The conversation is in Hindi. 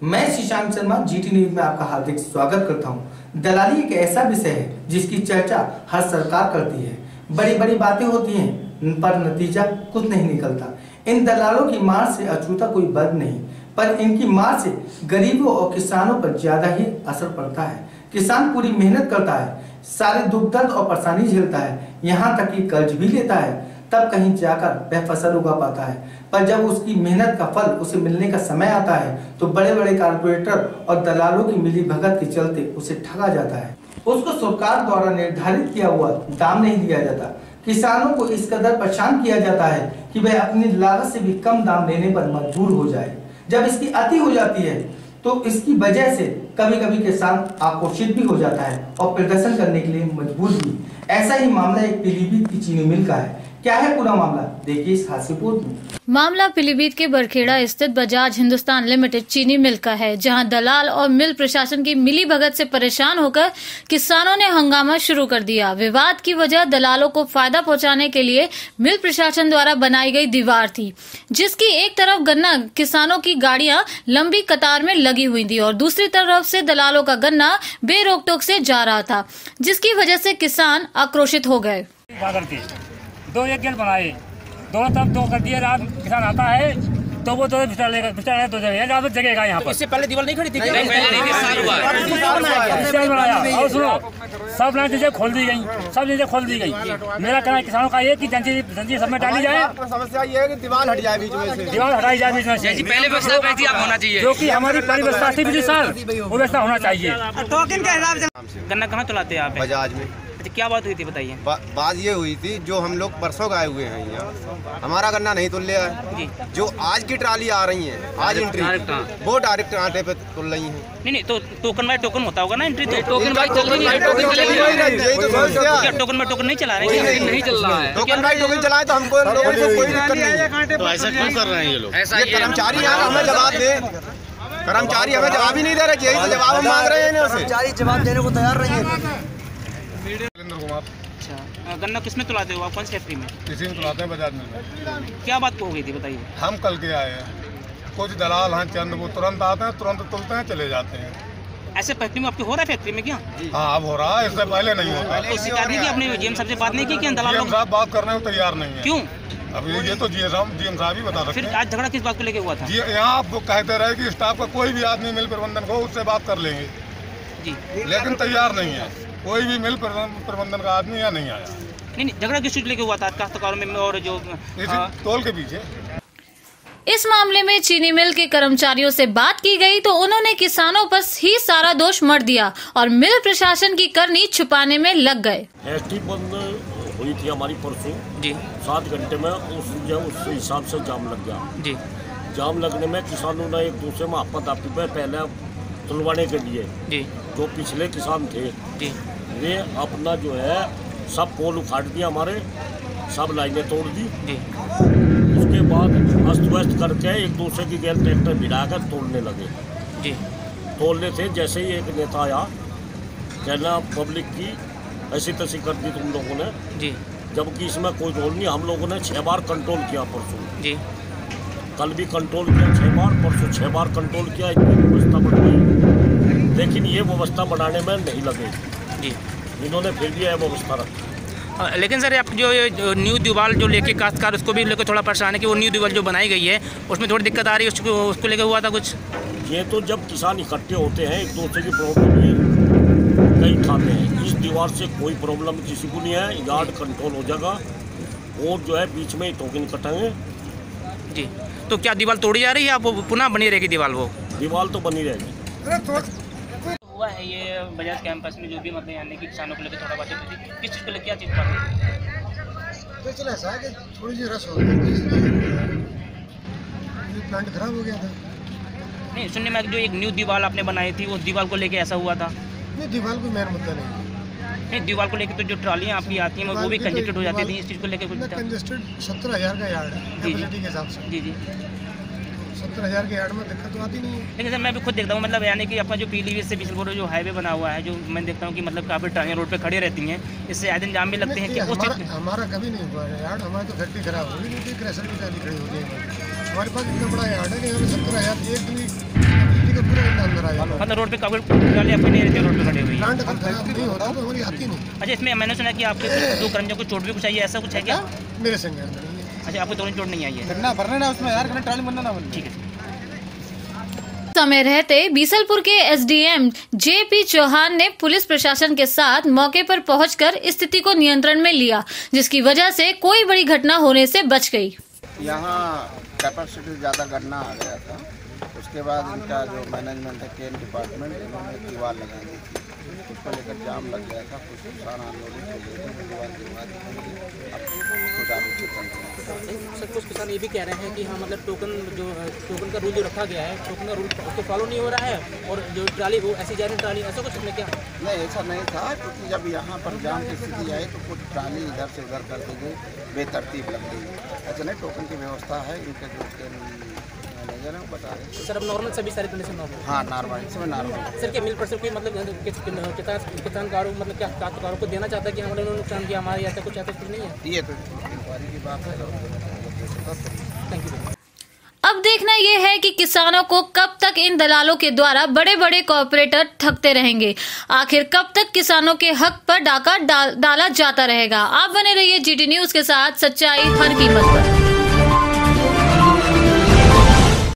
मैं शशांक शर्मा जीटी न्यूज में आपका हार्दिक स्वागत करता हूं। दलाली एक ऐसा विषय है जिसकी चर्चा हर सरकार करती है। बड़ी बड़ी बातें होती हैं पर नतीजा कुछ नहीं निकलता। इन दलालों की मार से अछूता कोई वर्ग नहीं, पर इनकी मार से गरीबों और किसानों पर ज्यादा ही असर पड़ता है। किसान पूरी मेहनत करता है, सारे दुख दर्द और परेशानी झेलता है, यहाँ तक कि कर्ज भी लेता है, तब कहीं जाकर वह फसल उगा पाता है। पर जब उसकी मेहनत का फल उसे मिलने का समय आता है तो बड़े बड़े कारपोरेटर और दलालों की मिलीभगत के चलते उसे ठगा जाता है। उसको सरकार द्वारा निर्धारित किया हुआ दाम नहीं दिया जाता। किसानों को इस कदर परेशान किया जाता है कि वह अपनी लागत से भी कम दाम देने पर मजबूर हो जाए। जब इसकी अति हो जाती है तो इसकी वजह से कभी कभी किसान आक्रोशित भी हो जाता है और प्रदर्शन करने के लिए मजबूर भी। ऐसा ही मामला एक पीलीभीत की चीनी मिल का है। क्या है पूरा मामला, देखिए इस हादसे में। मामला पीलीभीत के बरखेड़ा स्थित बजाज हिंदुस्तान लिमिटेड चीनी मिल का है, जहां दलाल और मिल प्रशासन की मिली भगत से परेशान होकर किसानों ने हंगामा शुरू कर दिया। विवाद की वजह दलालों को फायदा पहुंचाने के लिए मिल प्रशासन द्वारा बनाई गई दीवार थी, जिसकी एक तरफ गन्ना किसानों की गाड़ियां लंबी कतार में लगी हुई थी और दूसरी तरफ से दलालों का गन्ना बेरोक टोक से जा रहा था, जिसकी वजह से किसान आक्रोशित हो गए। दो एक गेट बनाए, दोनों तरफ दो कर दिए। रात किसान आता है तो वो दो बिस्तर लेगा, बिस्तर दो जगह यहाँ पर। इससे पहले दीवार नहीं खड़ी थी, बनाया। और सुनो, सब चीजें खोल दी गई, सब चीजें खोल दी गई। मेरा कहना है किसानों का ये कि जंजीर सब में डाली जाए। समस्या ये है कि दीवार हट जाए बीच में से, दीवार हटाई जाए बीच में से। पहले व्यवस्था होना चाहिए, जो कि हमारी पहली व्यवस्था थी पिछले साल, वो व्यवस्था होना चाहिए। टोकन के हिसाब से गन्ना कहाँ चलाते हैं आप? बजाज में। क्या बात हुई थी बताइए। बात ये हुई थी, जो हम लोग परसों गए हुए हैं यहाँ, हमारा गन्ना नहीं तुल लिया है। जो आज की ट्राली आ रही है, आज एंट्री, वो डायरेक्ट आटे पे तुल रही है। नहीं तो टोकन बाय टोकन होता होगा ना एंट्री। तो टोकन बाय टोकन नहीं चला रहे हैं, नहीं चल रहा है। टोकन बाय टोकन चलाए तो हमको लोगों को कोई दिक्कत नहीं है। तो ऐसा क्यों कर रहे हैं ये लोग? ये कर्मचारी हमें जवाब दे, कर्मचारी हमें जवाब ही नहीं दे रहे। यही जवाब हम मांग रहे हैं, कर्मचारी जवाब देने को तैयार नहीं है। अच्छा, गन्ना किसमें तुलाते हो आप? कौन सी फैक्ट्री में? इसी में तुलाते हैं, बजाज में। क्या बात हो गई थी बताइए। हम कल के आए हैं, कुछ दलाल हैं चंद, वो तुरंत आते हैं, तुरंत तुलते हैं, चले जाते हैं। ऐसे फैक्ट्री में आपके हो रहा है? फैक्ट्री में क्या? हाँ, अब हो रहा है, इससे पहले नहीं होता। तो शिकायत नहीं की आपने? जीएम साहब से बात नहीं की कि दलाल लोग साहब बात करने को तैयार नहीं है? क्यों? अब ये तो जीएम साहब ही बता सकते हैं। फिर आज झगड़ा किस बात को लेके हुआ था? यहाँ आप कहते रहे कि स्टाफ का कोई भी आदमी मिल प्रबंधन को, उससे बात कर लेंगे जी, लेकिन तैयार नहीं है। कोई भी मिल प्रबंधन का आदमी यहाँ नहीं आया। नहीं, झगड़ा किस चीज लेके हुआ था? काश्तकारों में और जो तोल के पीछे। इस मामले में चीनी मिल के कर्मचारियों से बात की गई तो उन्होंने किसानों पर ही सारा दोष मढ़ दिया और मिल प्रशासन की करनी छुपाने में लग गए। एसटी बंद हुई थी हमारी परसों जी, 7 घंटे में उस हिसाब से जाम लग गया जी। जाम लगने में किसानों ने एक दूसरे में आपत्ति पे पहले तुलवाने के लिए जी, जो पिछले किसान थे जी, वे अपना जो है सब पोल उखाड़ दिया, हमारे सब लाइनें तोड़ दी जी। उसके बाद अस्त व्यस्त करके एक दूसरे की गैर ट्रैक्टर भिड़ाकर तोड़ने लगे जी। तोड़ने से जैसे ही एक नेता आया, कहना पब्लिक की ऐसी तैसी कर दी तुम लोगों ने जी, जबकि इसमें कोई रोल नहीं। हम लोगों ने 6 बार कंट्रोल किया परसों जी, कल भी कंट्रोल किया 6 बार, परसों 6 बार कंट्रोल किया। इतनी व्यवस्था बढ़ गई, लेकिन ये व्यवस्था बढ़ाने में नहीं लगे जी, इन्होंने फिर भी यह व्यवस्था रखी। लेकिन सर आप जो न्यू दीवार जो लेके काश्तकार उसको भी लेकर थोड़ा परेशान है कि वो न्यू दीवार जो बनाई गई है उसमें थोड़ी दिक्कत आ रही है, उसको लेकर हुआ था कुछ? ये तो जब किसान इकट्ठे होते हैं, एक दूसरे की प्रॉब्लम ये कहीं खाते हैं। इस दीवार से कोई प्रॉब्लम किसी को नहीं है, यार्ड कंट्रोल हो जाएगा और जो है बीच में ही टोकन कटेंगे जी। तो क्या दीवार तोड़ी जा रही है? आप पुनः बनी रहेगी दीवार? वो दीवार तो बनी रहेगी। हुआ है ये बजाज कैंपस में जो भी मतलब यानी कि किसानों को लेकर थोड़ा बात होती थी, किस चीज़ को लेकर क्या चीज़ बात तो चला ऐसा कि थोड़ी सी रस हो गई, प्लांट खराब हो गया था। नहीं, सुनने में जो एक न्यू दीवार आपने बनाई थी उस दीवार को लेकर ऐसा हुआ था? नहीं, दीवार को मेरा मुद्दा नहीं। दीवार को लेकर तो जो ट्रालियाँ आपकी आती हैं वो भी कंजेस्टेड हो जाती थी, इस चीज़ को लेकर कुछ? कंजेस्टेड 17,000 का यार्ड है कैपेसिटी के हिसाब से। जी जी, 17,000 के यार्ड में दिक्कत तो आती नहीं है। लेकिन सर मैं भी खुद देखता हूँ, मतलब यानी कि अपना जो पीलीभीत से बिशनपुर जो हाईवे बना हुआ है, जो मैं देखता हूँ कि मतलब काफ़ी ट्रालियाँ रोड पे खड़ी रहती हैं, इससे आए दिन जाम भी लगते हैं कि हमारा कभी नहीं हुआ है यार्ड। हमारी तो फैक्ट्री खराब हो गई क्योंकि क्रेशर की ट्राली खड़ी हो गई है। हमारे पास इतना बड़ा यार्ड है कि यहाँ पे 17,000 एक दिन पूरे गन्ना अंदर आया। मतलब रोड पे काफी ट्राली आपकी नहीं रहती, रोड पे खड़ी हुई है। प्लांट अगर खराब नहीं होता तो हमारी आती नहीं। अच्छा, इसमें मैंने सुना कि आपके दो कर्मचारियों को चोट भी कुछ आई है, ऐसा कुछ है क्या? मेरे संग नहीं है। अच्छा, आपको दोनों चोट नहीं आई है? गन्ना भरना ना उसमें यार, ट्राली बनना ना बनना। ठीक है। समय रहते बीसलपुर के एसडीएम जेपी चौहान ने पुलिस प्रशासन के साथ मौके पर पहुंचकर स्थिति को नियंत्रण में लिया, जिसकी वजह से कोई बड़ी घटना होने से बच गई। यहाँ कैपेसिटी ज़्यादा गन्ना आ गया था, उसके बाद इनका जो मैनेजमेंट है केन डिपार्टमेंट, इन्होंने दीवार लगा दी थी, उसको लेकर जाम लग गया था। कुछ किसान आंदोलन के लिए दीवार सर, कुछ किसान ये भी कह रहे हैं कि हाँ मतलब टोकन का रूल जो रखा गया है, टोकन का रूल उसको फॉलो नहीं हो रहा है और जो ट्राली वो ऐसी जा रही ट्राली, ऐसा कुछ इसमें क्या? नहीं, ऐसा नहीं था, क्योंकि जब यहाँ पर जाम की स्थिति आई तो कुछ ट्राली इधर से उधर कर दी गई, बेतरतीब लग गई। ऐसा नहीं, टोकन की व्यवस्था है, इनके जो मैनेजर हैं वो बता रहे हैं। सर, अब नॉर्मल सभी सारी कंडीशन नॉर्मल? हाँ, नॉर्मल, इसमें नॉर्मल। सर, क्या मिल पर से कोई मतलब किसानकारों मतलब क्या काश्तकारों को देना चाहता है कि हमारे उन्होंने नुकसान किया हमारे, ऐसा कुछ नहीं है? ये तो इंक्वायरी की बात है। Thank you. अब देखना यह है कि किसानों को कब तक इन दलालों के द्वारा बड़े बड़े कॉर्पोरेटर ठगते रहेंगे। आखिर कब तक किसानों के हक पर डाका डाला जाता रहेगा। आप बने रहिए जीटी न्यूज के साथ, सच्चाई हर कीमत पर।